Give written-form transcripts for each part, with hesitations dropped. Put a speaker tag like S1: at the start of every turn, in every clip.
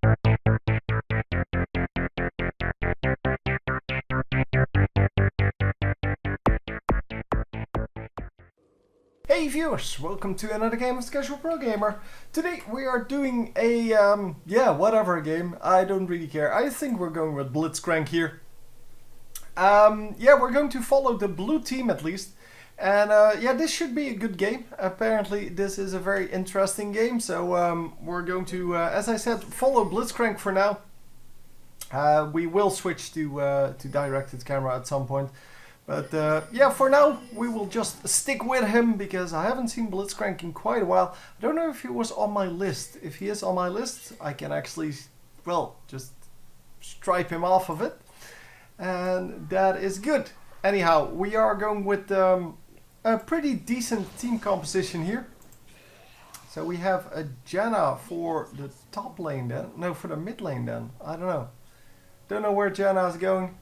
S1: Hey viewers, welcome to another game of Casual Pro Gamer. Today we are doing a, yeah, whatever game, I don't really care. I think we're going with Blitzcrank here. Yeah, we're going to follow the blue team at least. And yeah, this should be a good game. Apparently this is a very interesting game, so we're going to, as I said, follow Blitzcrank for now. We will switch to directed camera at some point. But yeah, for now we will just stick with him because I haven't seen Blitzcrank in quite a while. I don't know if he was on my list. If he is on my list, I can actually, well, just stripe him off of it. And that is good. Anyhow, we are going with a pretty decent team composition here. So we have a Janna for the top lane then. No, for the mid lane then. I don't know. Don't know where Janna is going.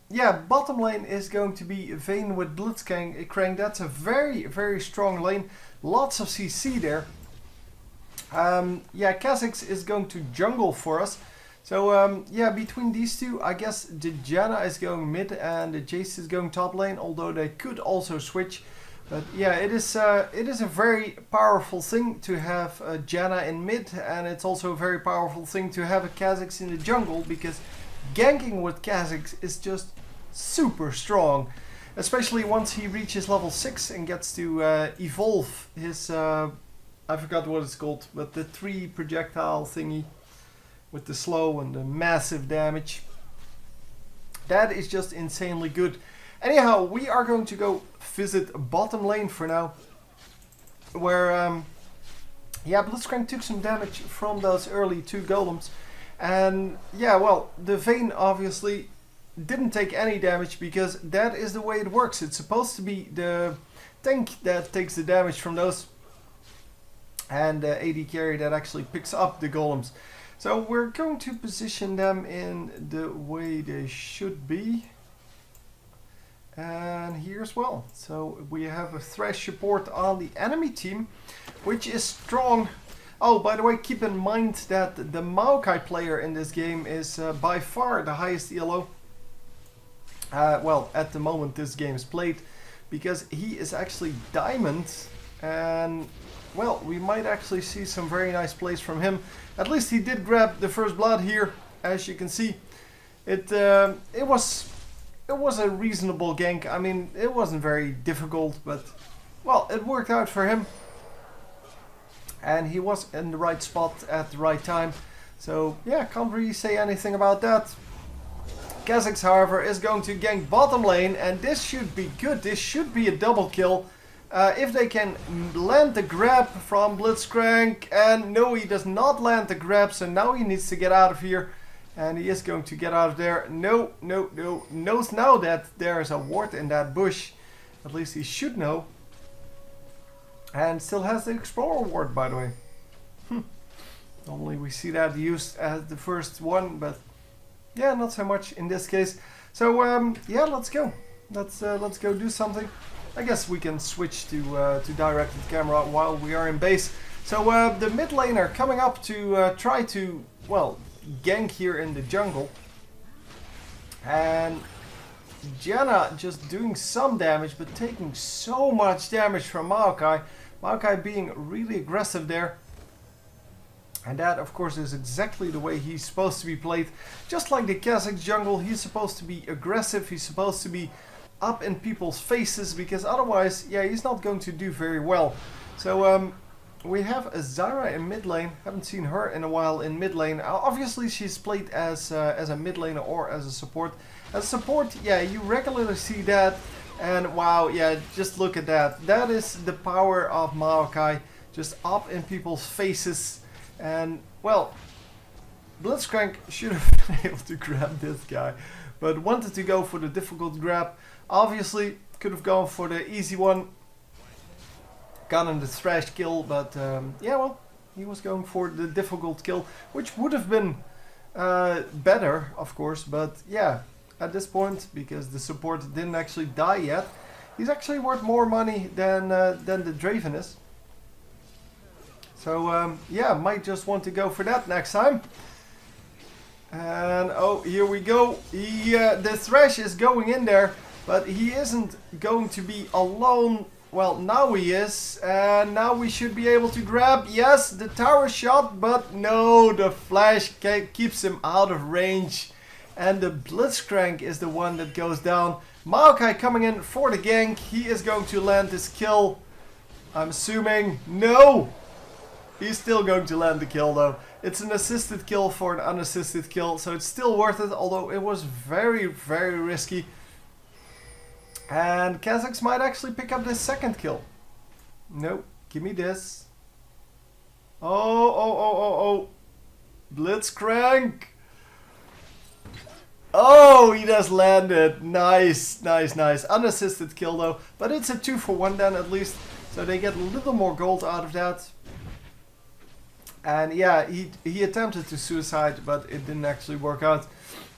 S1: Yeah, bottom lane is going to be Vayne with Blitzcrank. That's a very, very strong lane. Lots of CC there. Yeah, Kha'Zix is going to jungle for us. So yeah, between these two, I guess the Janna is going mid and the Jace is going top lane. Although they could also switch. But yeah, it is a very powerful thing to have a Janna in mid. And it's also a very powerful thing to have a Kha'Zix in the jungle. Because ganking with Kha'Zix is just super strong, especially once he reaches level 6 and gets to evolve his, I forgot what it's called, but the 3 projectile thingy with the slow and the massive damage. That is just insanely good. Anyhow, we are going to go visit bottom lane for now, where yeah, Blitzcrank took some damage from those early 2 golems. And yeah, well, the Vayne obviously didn't take any damage because that is the way it works. It's supposed to be the tank that takes the damage from those and the AD carry that actually picks up the golems. So we're going to position them in the way they should be. And here as well. So we have a Thresh support on the enemy team, which is strong. Oh, by the way, keep in mind that the Maokai player in this game is by far the highest ELO. Well, at the moment this game is played, because he is actually diamond. And, well, we might actually see some very nice plays from him. At least he did grab the first blood here, as you can see. It was a reasonable gank. I mean, it wasn't very difficult, but, well, it worked out for him. And he was in the right spot at the right time. So, yeah, can't really say anything about that. Kha'Zix, however, is going to gank bottom lane. And this should be good. This should be a double kill. If they can land the grab from Blitzcrank. And no, he does not land the grab. So now he needs to get out of here. And he is going to get out of there. No. Knows now that there is a ward in that bush. At least he should know. And still has the Explorer Ward, by the way. Normally we see that used as the first one, but yeah, not so much in this case. So yeah, let's go. Let's go do something. I guess we can switch to directed camera while we are in base. So the mid laner coming up to try to, well, gank here in the jungle. And Janna just doing some damage, but taking so much damage from Maokai. Maokai being really aggressive there. And that, of course, is exactly the way he's supposed to be played. Just like the Kha'Zix jungle, he's supposed to be aggressive. He's supposed to be up in people's faces, because otherwise, yeah, he's not going to do very well. So we have a Zyra in mid lane. Haven't seen her in a while in mid lane. Obviously, she's played as a mid laner or as a support. As a support, yeah, you regularly see that. And wow, yeah, just look at that. That is the power of Maokai. Just up in people's faces. And, well, Blitzcrank should have been able to grab this guy. But wanted to go for the difficult grab. Obviously, could have gone for the easy one. Gotten the Thresh kill, but yeah, well, he was going for the difficult kill. Which would have been better, of course, but yeah. At this point, because the support didn't actually die yet, he's actually worth more money than the Draven is. So yeah, might just want to go for that next time. And oh, here we go. The Thresh is going in there, but he isn't going to be alone. Well, now he is, and now we should be able to grab, yes, the tower shot, but no, the flash keeps him out of range. And the Blitzcrank is the one that goes down. Maokai coming in for the gank. He is going to land this kill, I'm assuming. No! He's still going to land the kill though. It's an assisted kill for an unassisted kill, so it's still worth it, although it was very, very risky. And Kha'Zix might actually pick up this second kill. No, give me this. Oh. Blitzcrank. Oh, he just landed. Nice. Unassisted kill though, but it's a 2-for-1 then at least. So they get a little more gold out of that. And yeah, he attempted to suicide, but it didn't actually work out.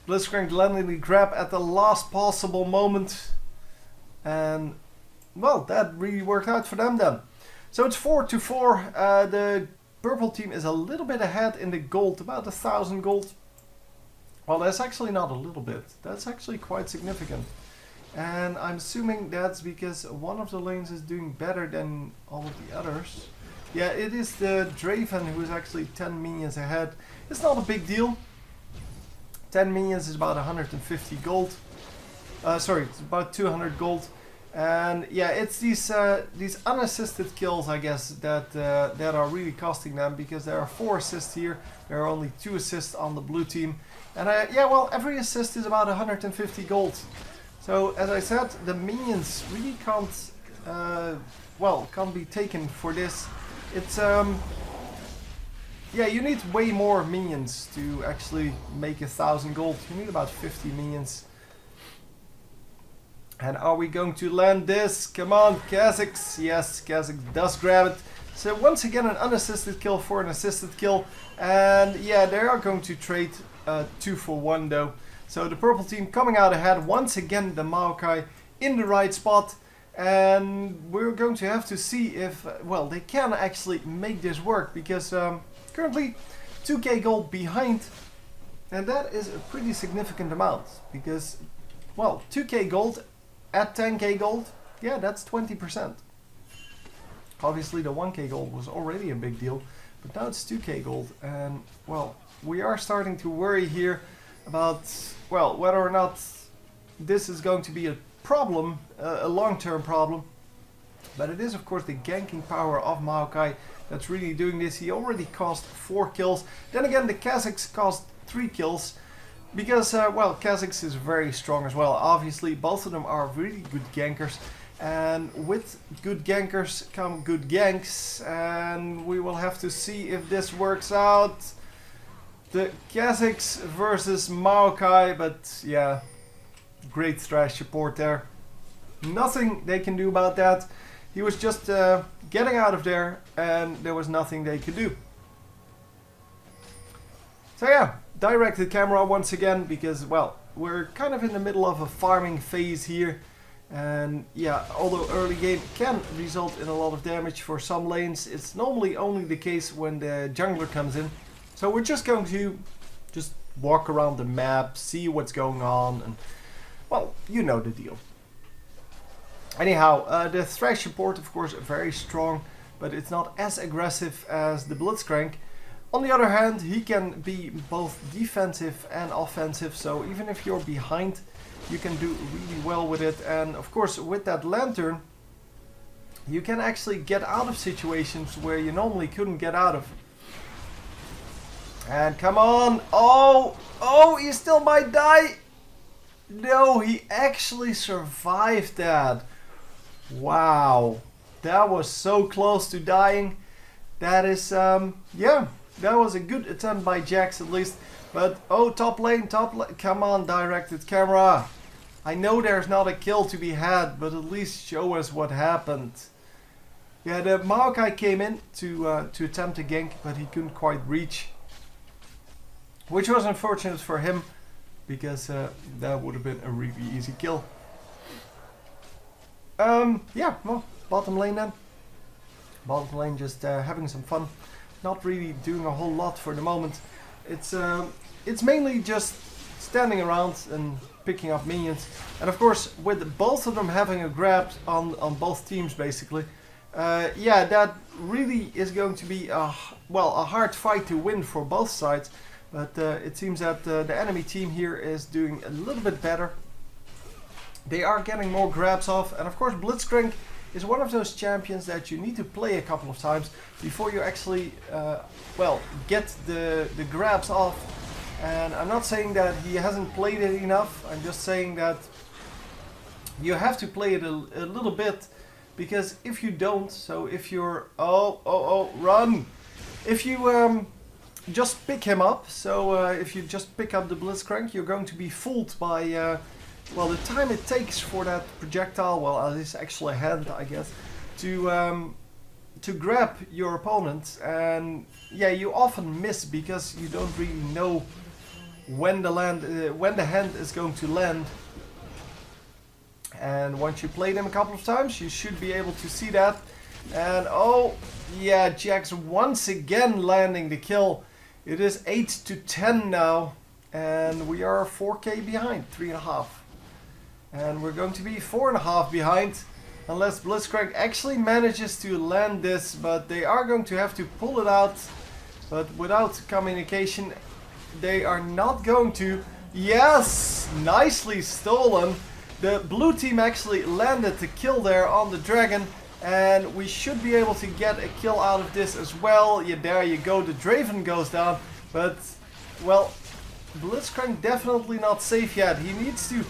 S1: Blitzcrank landing the grab at the last possible moment. And well, that really worked out for them then. So it's 4-4. The purple team is a little bit ahead in the gold, about 1,000 gold. Well, that's actually not a little bit. That's actually quite significant. And I'm assuming that's because one of the lanes is doing better than all of the others. Yeah, it is the Draven who is actually 10 minions ahead. It's not a big deal. 10 minions is about 150 gold. Sorry, it's about 200 gold. And yeah, it's these unassisted kills, I guess, that are really costing them, because there are 4 assists here. There are only 2 assists on the blue team. And yeah, well, every assist is about 150 gold. So as I said, the minions really can't be taken for this. It's yeah, you need way more minions to actually make 1,000 gold. You need about 50 minions. And are we going to land this? Come on, Kha'Zix. Yes, Kha'Zix does grab it. So once again, an unassisted kill for an assisted kill. And yeah, they are going to trade 2-for-1 though. So the purple team coming out ahead. Once again, the Maokai in the right spot. And we're going to have to see if, well, they can actually make this work. Because currently 2k gold behind. And that is a pretty significant amount. Because, well, 2k gold at 10k gold, yeah, that's 20%. Obviously the 1k gold was already a big deal, but now it's 2k gold. And, well, we are starting to worry here about, well, whether or not this is going to be a problem, a long-term problem. But it is, of course, the ganking power of Maokai that's really doing this. He already cost 4 kills. Then again, the Kha'Zix cost 3 kills. Because, well, Kha'Zix is very strong as well. Obviously, both of them are really good gankers. And with good gankers come good ganks. And we will have to see if this works out. The Kha'Zix versus Maokai. But, yeah, great Thresh support there. Nothing they can do about that. He was just getting out of there. And there was nothing they could do. So, yeah. Directed camera once again, because, well, we're kind of in the middle of a farming phase here. And yeah, although early game can result in a lot of damage for some lanes, it's normally only the case when the jungler comes in. So we're just going to just walk around the map, see what's going on, and, well, you know the deal. Anyhow, the Thresh support, of course, very strong, but it's not as aggressive as the Blitzcrank. On the other hand, he can be both defensive and offensive, so even if you're behind, you can do really well with it. And of course, with that lantern, you can actually get out of situations where you normally couldn't get out of. And come on! Oh, he still might die! No, he actually survived that. Wow, that was so close to dying. That is, yeah. That was a good attempt by Jax at least. But, oh, top lane. Come on, directed camera. I know there's not a kill to be had, but at least show us what happened. Yeah, the Maokai came in to attempt a gank, but he couldn't quite reach. Which was unfortunate for him, because that would have been a really easy kill. Yeah, well, bottom lane then. Bottom lane just having some fun, not really doing a whole lot for the moment. It's mainly just standing around and picking up minions, and of course with both of them having a grab on both teams basically, yeah, that really is going to be a hard fight to win for both sides. But it seems that the enemy team here is doing a little bit better. They are getting more grabs off, and of course Blitzcrank is one of those champions that you need to play a couple of times before you actually get the grabs off. And I'm not saying that he hasn't played it enough, I'm just saying that you have to play it a little bit, because if you don't, so if you're run, if you just pick him up, so if you just pick up the Blitzcrank, you're going to be fooled by the time it takes for that projectile, well, it's actually a hand, I guess, to grab your opponent. And yeah, you often miss because you don't really know when the hand is going to land. And once you play them a couple of times, you should be able to see that. And oh yeah, Jax once again landing the kill. It is 8-10 now, and we are 4k behind, 3.5. And we're going to be 4.5 behind unless Blitzcrank actually manages to land this, but they are going to have to pull it out. But without communication, they are not going to. Yes, nicely stolen. The blue team actually landed the kill there on the dragon, and we should be able to get a kill out of this as well. Yeah, there you go, the Draven goes down, but well, Blitzcrank definitely not safe yet. He needs to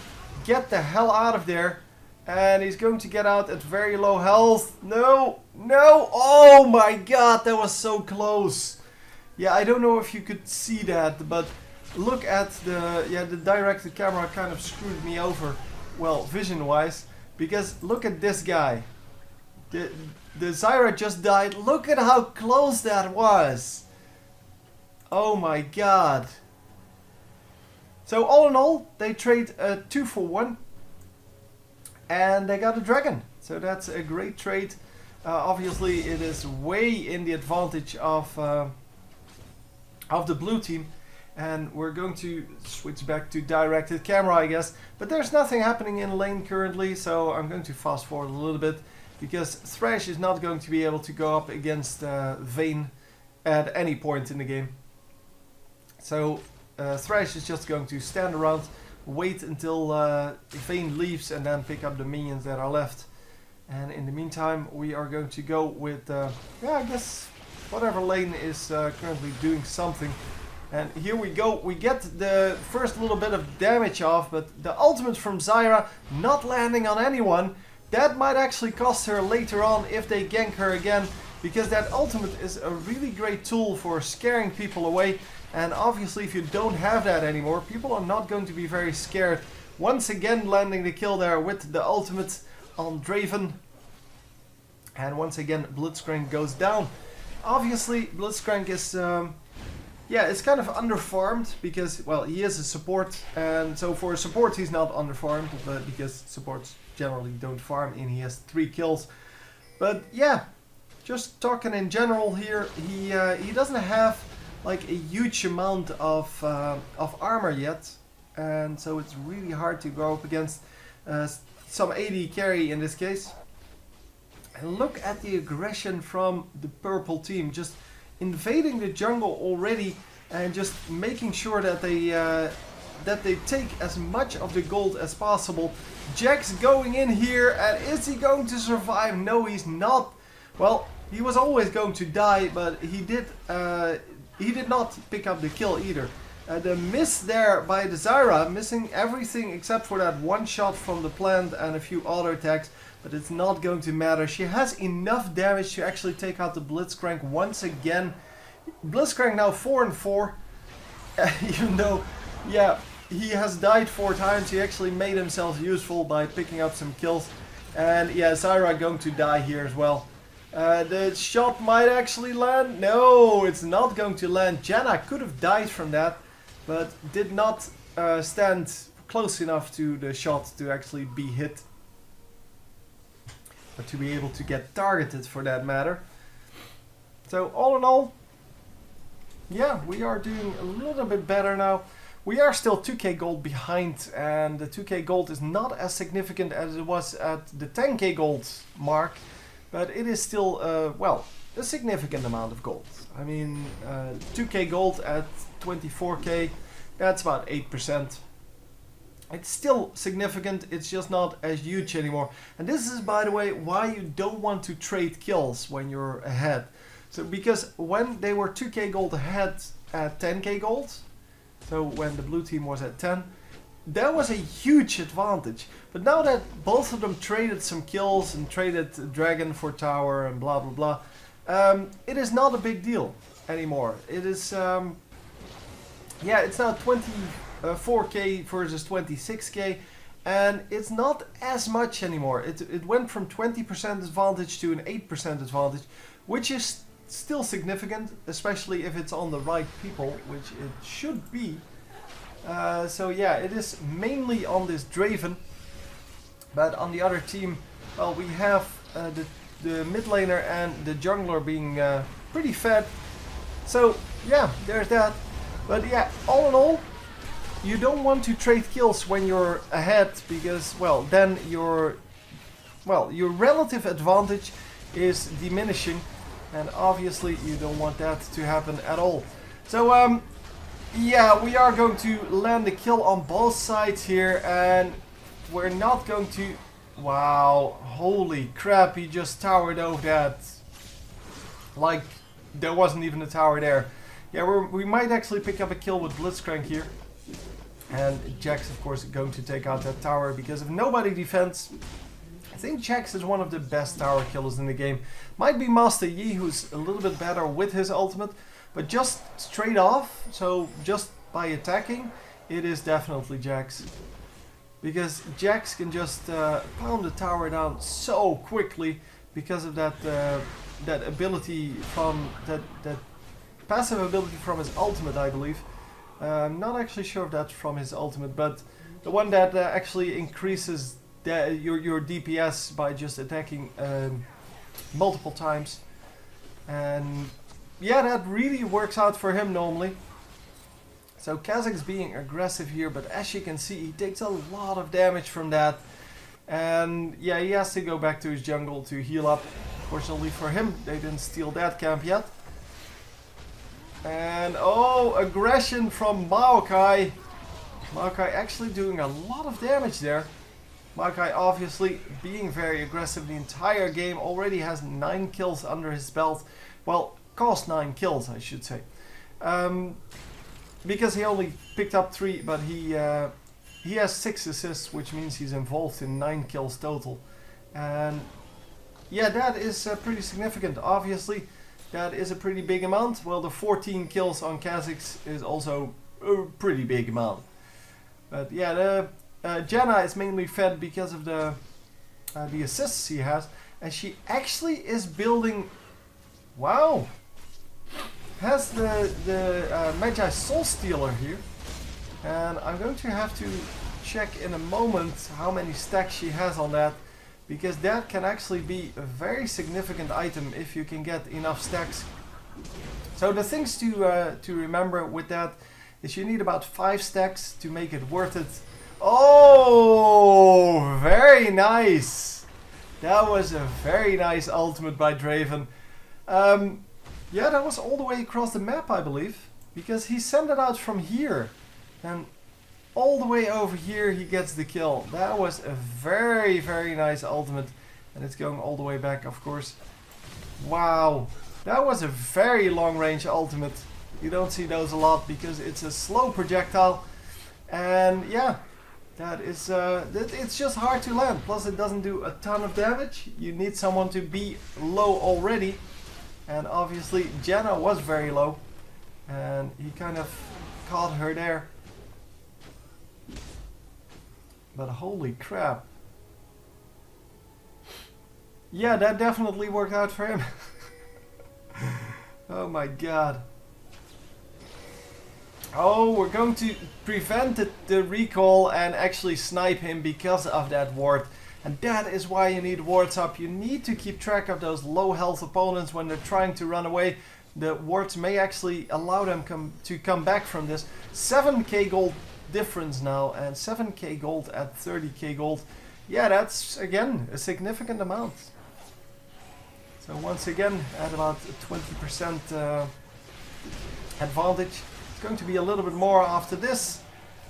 S1: get the hell out of there, and he's going to get out at very low health. No, oh my god, that was so close. Yeah, I don't know if you could see that, but look at the directed camera kind of screwed me over, well, vision wise, because look at this guy. The Zyra just died. Look at how close that was. Oh my god. So all in all, they trade a 2-for-1, and they got a dragon. So that's a great trade. Obviously, it is way in the advantage of the blue team, and we're going to switch back to directed camera, I guess. But there's nothing happening in lane currently, so I'm going to fast forward a little bit, because Thresh is not going to be able to go up against Vayne at any point in the game. So Thresh is just going to stand around, wait until Vayne leaves, and then pick up the minions that are left. And in the meantime, we are going to go with, I guess, whatever lane is currently doing something. And here we go, we get the first little bit of damage off, but the ultimate from Zyra not landing on anyone. That might actually cost her later on if they gank her again, because that ultimate is a really great tool for scaring people away. And obviously if you don't have that anymore, people are not going to be very scared. Once again landing the kill there with the ultimate on Draven. And once again Blitzcrank goes down. Obviously Blitzcrank is it's kind of underfarmed, because, well, he is a support, and so for a support he's not underfarmed, but because supports generally don't farm, and he has 3 kills. But yeah, just talking in general here, he doesn't have like a huge amount of armor yet, and so it's really hard to go up against some AD carry in this case. And look at the aggression from the purple team, just invading the jungle already and just making sure that they take as much of the gold as possible. Jax going in here, and is he going to survive? No, he's not. Well, he was always going to die, but he did not pick up the kill either. The miss there by the Zyra, missing everything except for that one shot from the plant and a few auto attacks, but it's not going to matter. She has enough damage to actually take out the Blitzcrank once again. Blitzcrank now 4-4, even though, yeah, he has died 4 times. He actually made himself useful by picking up some kills. And yeah, Zyra going to die here as well. The shot might actually land. No, it's not going to land. Janna could have died from that, but did not stand close enough to the shot to actually be hit. Or to be able to get targeted, for that matter. So all in all, yeah, we are doing a little bit better now. We are still 2k gold behind, and the 2k gold is not as significant as it was at the 10k gold mark, but it is still, well, a significant amount of gold. I mean, 2k gold at 24k, that's about 8%. It's still significant, it's just not as huge anymore. And this is, by the way, why you don't want to trade kills when you're ahead. So, because when they were 2k gold ahead at 10k gold, so when the blue team was at 10, that was a huge advantage. But now that both of them traded some kills and traded dragon for tower and blah blah blah, it is not a big deal anymore. It is, yeah, it's now 24k versus 26k, and it's not as much anymore. It went from 20% advantage to an 8% advantage, which is still significant, especially if it's on the right people, which it should be. So yeah, it is mainly on this Draven, but on the other team, well, we have the mid laner and the jungler being pretty fed. So yeah, there's that. But yeah, all in all, you don't want to trade kills when you're ahead, because, well, then your relative advantage is diminishing. And obviously you don't want that to happen at all. So yeah, we are going to land a kill on both sides here, and we're not going to... Wow, holy crap, he just towered over that. Like, there wasn't even a tower there. Yeah, we might actually pick up a kill with Blitzcrank here. And Jax, of course, going to take out that tower, because if nobody defends... I think Jax is one of the best tower killers in the game. Might be Master Yi, who's a little bit better with his ultimate, but just straight off, so just by attacking, it is definitely Jax. Because Jax can just pound the tower down so quickly because of that that ability from that passive ability from his ultimate, I believe. I'm not actually sure if that's from his ultimate, but the one that actually increases your DPS by just attacking multiple times. And yeah, that really works out for him normally. So Kha'Zix being aggressive here, but as you can see, he takes a lot of damage from that. And yeah, he has to go back to his jungle to heal up. Fortunately for him, they didn't steal that camp yet. And oh, aggression from Maokai. Maokai actually doing a lot of damage there. Maokai obviously being very aggressive the entire game, already has 9 kills under his belt. Well, cost 9 kills, I should say. Because he only picked up 3, but he has 6 assists, which means he's involved in 9 kills total. And yeah, that is pretty significant. Obviously, that is a pretty big amount. Well, the 14 kills on Kha'Zix is also a pretty big amount. But yeah, the Janna is mainly fed because of the assists he has, and she actually is building. Wow, has the Magi Soul Stealer here, and I'm going to have to check in a moment how many stacks she has on that, because that can actually be a very significant item if you can get enough stacks. So the things to remember with that is you need about 5 stacks to make it worth it. Oh, very nice. That was a very nice ultimate by Draven. Yeah, that was all the way across the map, I believe, because he sent it out from here, and all the way over here he gets the kill. That was a very, very nice ultimate, and it's going all the way back, of course. Wow, that was a very long range ultimate. You don't see those a lot because it's a slow projectile, and yeah, that is it's just hard to land. Plus it doesn't do a ton of damage. You need someone to be low already, and obviously Janna was very low, and he kind of caught her there. But holy crap. Yeah, that definitely worked out for him. Oh my god. Oh, we're going to prevent the recall and actually snipe him because of that ward. And that is why you need wards up. You need to keep track of those low health opponents when they're trying to run away. The wards may actually allow them to come back from this. 7k gold difference now, and 7k gold at 30k gold. Yeah, that's again a significant amount. So once again, at about 20% advantage. It's going to be a little bit more after this.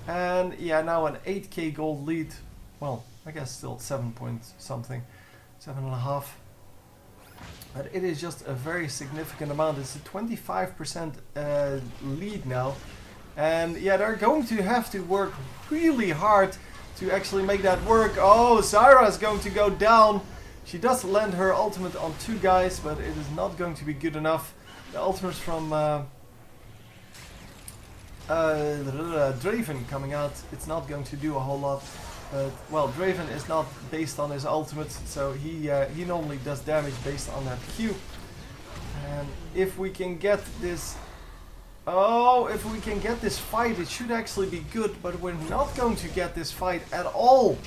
S1: And yeah, now an 8k gold lead. Well, I guess still 7 point something, 7.5. But it is just a very significant amount. It's a 25% lead now. And yeah, they're going to have to work really hard to actually make that work. Oh, Zyra is going to go down. She does land her ultimate on 2 guys, but it is not going to be good enough. The ultimates from Draven coming out, it's not going to do a whole lot. But, well, Draven is not based on his ultimate, so he normally does damage based on that Q. And if we can get this... Oh, if we can get this fight, it should actually be good, but we're not going to get this fight at all.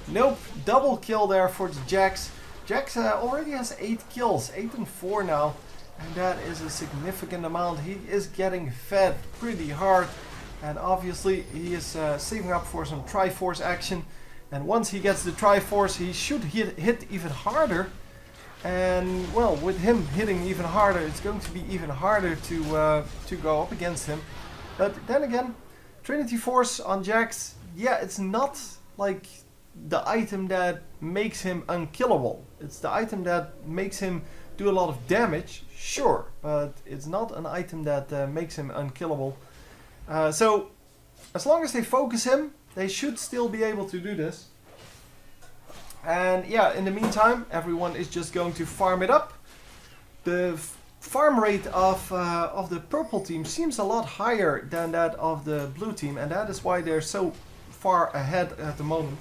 S1: Nope, double kill there for the Jax. Jax already has 8 kills, 8 and 4 now. And that is a significant amount. He is getting fed pretty hard. And obviously he is saving up for some Triforce action. And once he gets the Triforce, he should hit even harder. And well, with him hitting even harder, it's going to be even harder to go up against him. But then again, Trinity Force on Jax, yeah, it's not like the item that makes him unkillable. It's the item that makes him do a lot of damage, sure, but it's not an item that makes him unkillable. So, as long as they focus him, they should still be able to do this. And yeah, in the meantime, everyone is just going to farm it up. The farm rate of the purple team seems a lot higher than that of the blue team, and that is why they're so far ahead at the moment.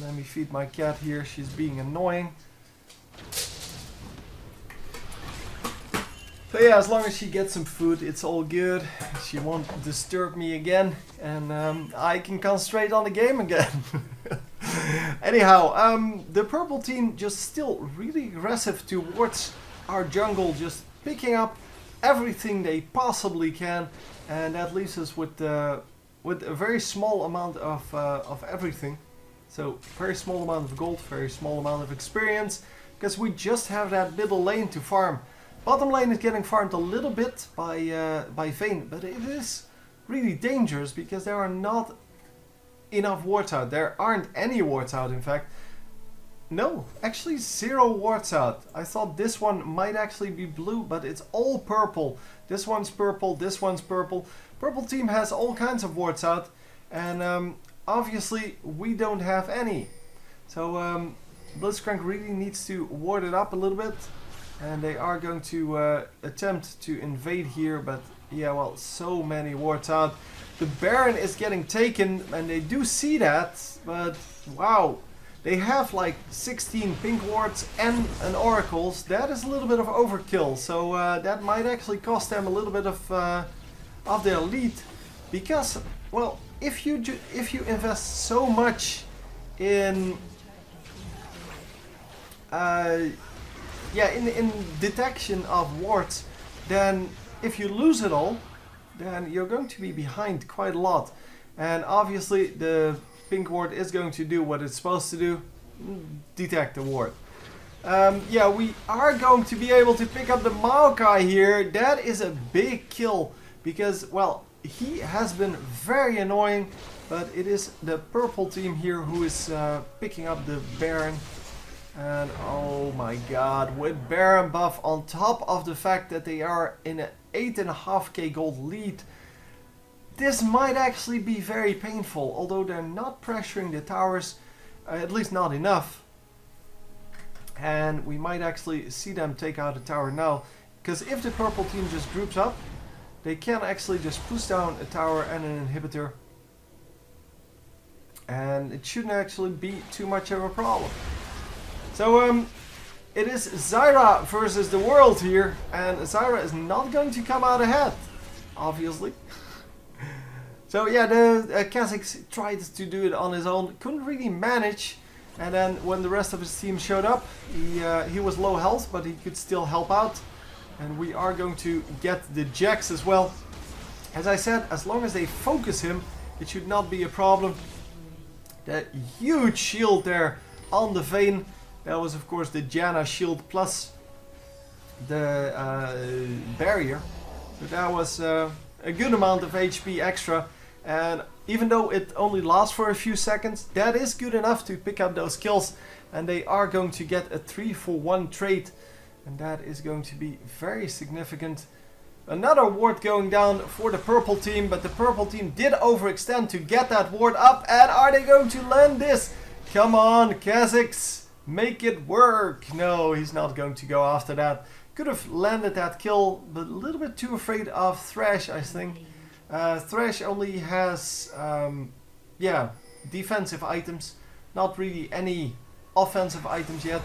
S1: Let me feed my cat here, she's being annoying. So yeah, as long as she gets some food, it's all good. She won't disturb me again, and I can concentrate on the game again. Anyhow, the purple team just still really aggressive towards our jungle, just picking up everything they possibly can, and that leaves us with a very small amount of everything. So very small amount of gold, very small amount of experience, because we just have that middle lane to farm. Bottom lane is getting farmed a little bit by Vayne, but it is really dangerous because there are not enough wards out. There aren't any wards out, in fact. No, actually 0 wards out. I thought this one might actually be blue, but it's all purple. This one's purple, this one's purple. Purple team has all kinds of wards out, and obviously we don't have any. So Blitzcrank really needs to ward it up a little bit. And they are going to attempt to invade here, but yeah, well, so many wards out. The Baron is getting taken, and they do see that, but wow. They have like 16 pink wards and an Oracles. That is a little bit of overkill, so that might actually cost them a little bit of their lead. Because, well, if you invest so much in... in detection of wards, then if you lose it all, then you're going to be behind quite a lot. And obviously the pink ward is going to do what it's supposed to do, detect the ward. Yeah, we are going to be able to pick up the Maokai here. That is a big kill, because, well, he has been very annoying, but it is the purple team here who is picking up the Baron. And oh my god, with Baron buff on top of the fact that they are in an 8.5k gold lead, this might actually be very painful, although they're not pressuring the towers, at least not enough. And we might actually see them take out the tower now, because if the purple team just groups up, they can actually just push down a tower and an inhibitor. And it shouldn't actually be too much of a problem. So it is Zyra versus the world here, and Zyra is not going to come out ahead, obviously. So yeah, the Kha'Zix tried to do it on his own, couldn't really manage. And then when the rest of his team showed up, he was low health, but he could still help out. And we are going to get the Jax as well. As I said, as long as they focus him, it should not be a problem. That huge shield there on the Vayne. That was of course the Janna shield plus the barrier. So that was a good amount of HP extra. And even though it only lasts for a few seconds, that is good enough to pick up those kills. And they are going to get a 3-for-1 trade. And that is going to be very significant. Another ward going down for the purple team. But the purple team did overextend to get that ward up. And are they going to land this? Come on, Kha'Zix. Make it work. No, he's not going to go after that. Could have landed that kill, but a little bit too afraid of Thresh, I think. Thresh only has, yeah, defensive items, not really any offensive items yet,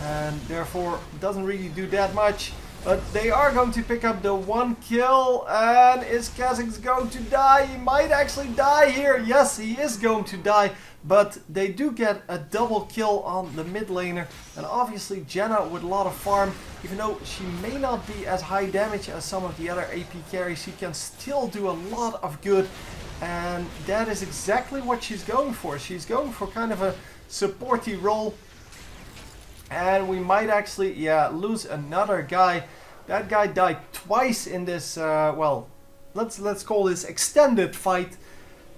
S1: and therefore doesn't really do that much. But they are going to pick up the 1 kill, and is Kha'Zix going to die? He might actually die here. Yes, he is going to die, but they do get a double kill on the mid laner, and obviously Janna with a lot of farm, even though she may not be as high damage as some of the other AP carries, she can still do a lot of good, and that is exactly what she's going for. She's going for kind of a supporty role. And we might actually, yeah, lose another guy. That guy died twice in this, well, let's call this extended fight.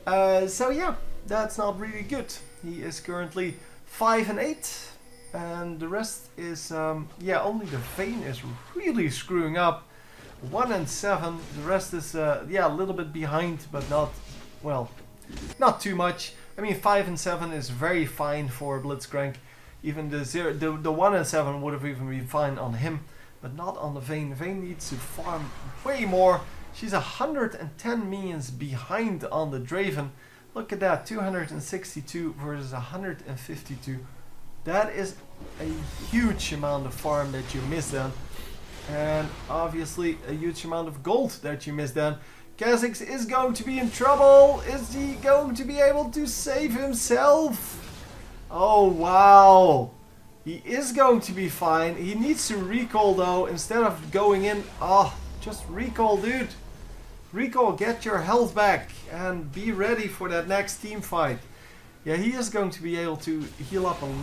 S1: So yeah, that's not really good. He is currently 5 and 8, and the rest is, yeah, only the Vayne is really screwing up. 1 and 7. The rest is, yeah, a little bit behind, but not, well, not too much. I mean, 5 and 7 is very fine for Blitzcrank. Even the 1 and 7 would have even been fine on him, but not on the Vayne. Vayne needs to farm way more. She's 110 minions behind on the Draven. Look at that, 262 versus 152. That is a huge amount of farm that you miss then. And obviously a huge amount of gold that you miss then. Kha'Zix is going to be in trouble. Is he going to be able to save himself? Oh wow, he is going to be fine. He needs to recall though, instead of going in. Oh, just recall, dude. Recall, get your health back and be ready for that next team fight. Yeah, he is going to be able to heal up a